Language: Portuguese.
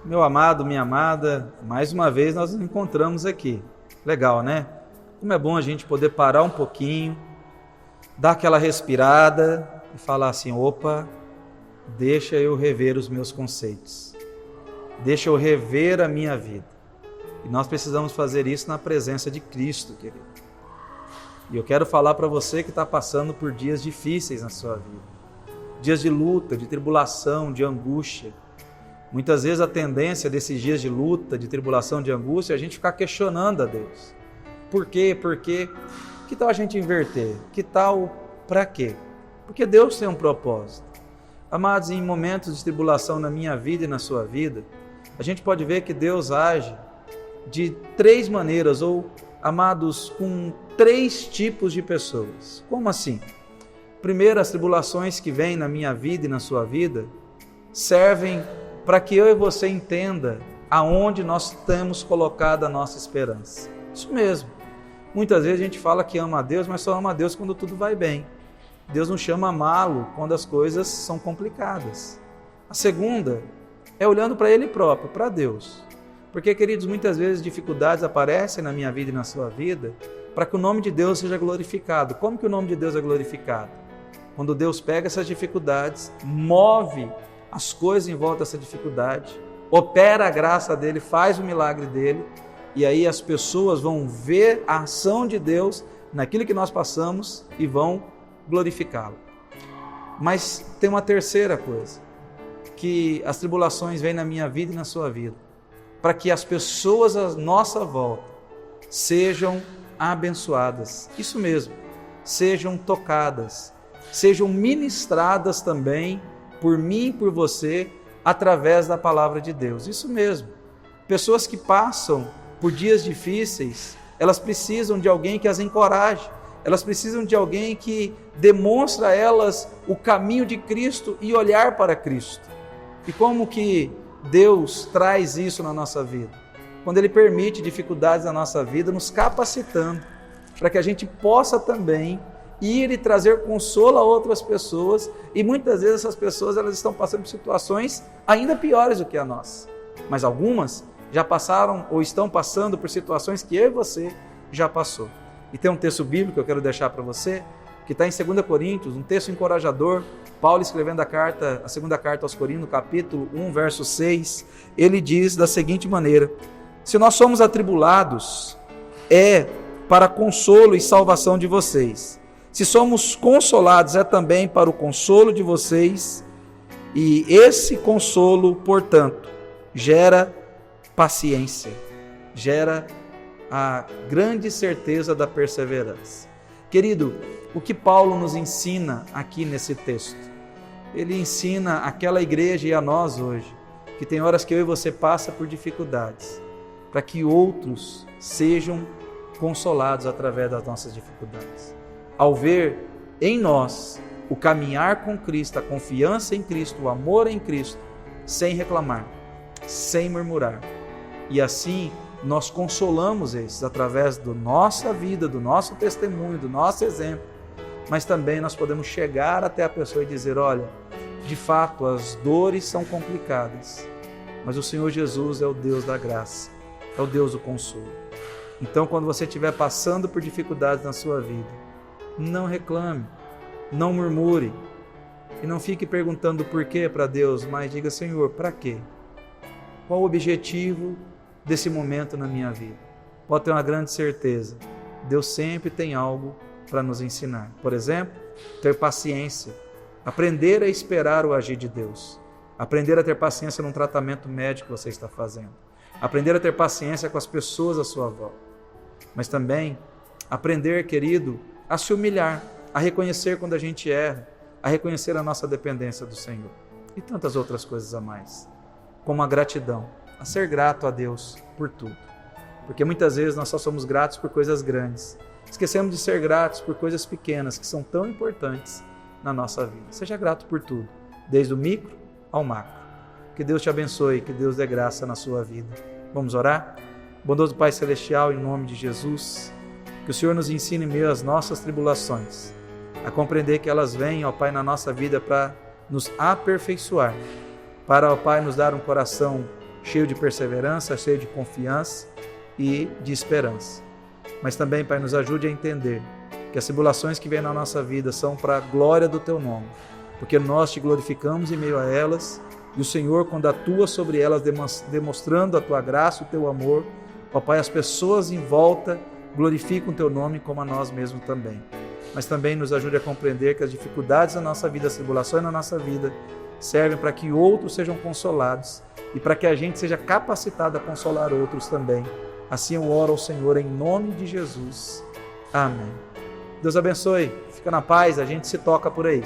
Meu amado, minha amada, mais uma vez nós nos encontramos aqui. Legal, né? Como é bom a gente poder parar um pouquinho, dar aquela respirada e falar assim: opa, deixa eu rever os meus conceitos, deixa eu rever a minha vida. E nós precisamos fazer isso na presença de Cristo, querido. E eu quero falar para você que está passando por dias difíceis na sua vida, dias de luta, de tribulação, de angústia. Muitas vezes a tendência desses dias de luta, de tribulação, de angústia, é a gente ficar questionando a Deus. Por quê? Por quê? Que tal a gente inverter? Que tal para quê? Porque Deus tem um propósito. Amados, em momentos de tribulação na minha vida e na sua vida, a gente pode ver que Deus age de 3 maneiras, ou, amados, com 3 tipos de pessoas. Como assim? Primeiro, as tribulações que vêm na minha vida e na sua vida servem para que eu e você entenda aonde nós temos colocado a nossa esperança. Isso mesmo. Muitas vezes a gente fala que ama a Deus, mas só ama a Deus quando tudo vai bem. Deus nos chama a amá-lo quando as coisas são complicadas. A segunda é olhando para Ele próprio, para Deus. Porque, queridos, muitas vezes dificuldades aparecem na minha vida e na sua vida para que o nome de Deus seja glorificado. Como que o nome de Deus é glorificado? Quando Deus pega essas dificuldades, move as coisas em volta dessa dificuldade, opera a graça dele, faz o milagre dele, e aí as pessoas vão ver a ação de Deus naquilo que nós passamos e vão glorificá-lo. Mas tem uma terceira coisa, que as tribulações vêm na minha vida e na sua vida, para que as pessoas à nossa volta sejam abençoadas, isso mesmo, sejam tocadas, sejam ministradas também por mim e por você, através da palavra de Deus. Isso mesmo. Pessoas que passam por dias difíceis, elas precisam de alguém que as encoraje, elas precisam de alguém que demonstre a elas o caminho de Cristo e olhar para Cristo. E como que Deus traz isso na nossa vida? Quando Ele permite dificuldades na nossa vida, nos capacitando, para que a gente possa também ir e trazer consolo a outras pessoas, e muitas vezes essas pessoas elas estão passando por situações ainda piores do que a nossa, mas algumas já passaram ou estão passando por situações que eu e você já passou. E tem um texto bíblico que eu quero deixar para você, que está em 2 Coríntios, um texto encorajador, Paulo escrevendo a segunda carta aos Coríntios, capítulo 1, verso 6, ele diz da seguinte maneira: se nós somos atribulados, é para consolo e salvação de vocês. Se somos consolados, é também para o consolo de vocês, e esse consolo, portanto, gera paciência, gera a grande certeza da perseverança. Querido, o que Paulo nos ensina aqui nesse texto? Ele ensina àquela igreja e a nós hoje, que tem horas que eu e você passa por dificuldades, para que outros sejam consolados através das nossas dificuldades. Ao ver em nós o caminhar com Cristo, a confiança em Cristo, o amor em Cristo, sem reclamar, sem murmurar. E assim nós consolamos esses através da nossa vida, do nosso testemunho, do nosso exemplo. Mas também nós podemos chegar até a pessoa e dizer: olha, de fato as dores são complicadas, mas o Senhor Jesus é o Deus da graça, é o Deus do consolo. Então, quando você estiver passando por dificuldades na sua vida, não reclame, não murmure e não fique perguntando por quê para Deus, mas diga: Senhor, para quê? Qual o objetivo desse momento na minha vida? Pode ter uma grande certeza, Deus sempre tem algo para nos ensinar. Por exemplo, ter paciência, aprender a esperar o agir de Deus, aprender a ter paciência num tratamento médico que você está fazendo, aprender a ter paciência com as pessoas à sua volta, mas também aprender, querido, a se humilhar, a reconhecer quando a gente erra, a reconhecer a nossa dependência do Senhor e tantas outras coisas a mais, como a gratidão, a ser grato a Deus por tudo, porque muitas vezes nós só somos gratos por coisas grandes, esquecemos de ser gratos por coisas pequenas que são tão importantes na nossa vida. Seja grato por tudo, desde o micro ao macro. Que Deus te abençoe, que Deus dê graça na sua vida. Vamos orar? Bondoso Pai Celestial, em nome de Jesus, Que o Senhor nos ensine em meio às nossas tribulações, a compreender que elas vêm, ó Pai, na nossa vida para nos aperfeiçoar, para, ó Pai, nos dar um coração cheio de perseverança, cheio de confiança e de esperança. Mas também, Pai, nos ajude a entender que as tribulações que vêm na nossa vida são para a glória do Teu nome, porque nós Te glorificamos em meio a elas, e o Senhor, quando atua sobre elas, demonstrando a Tua graça, o Teu amor, ó Pai, as pessoas em volta glorificam o Teu nome como a nós mesmos também. Mas também nos ajude a compreender que as dificuldades da nossa vida, as tribulações na nossa vida, servem para que outros sejam consolados e para que a gente seja capacitado a consolar outros também. Assim eu oro ao Senhor em nome de Jesus. Amém. Deus abençoe. Fica na paz, a gente se toca por aí.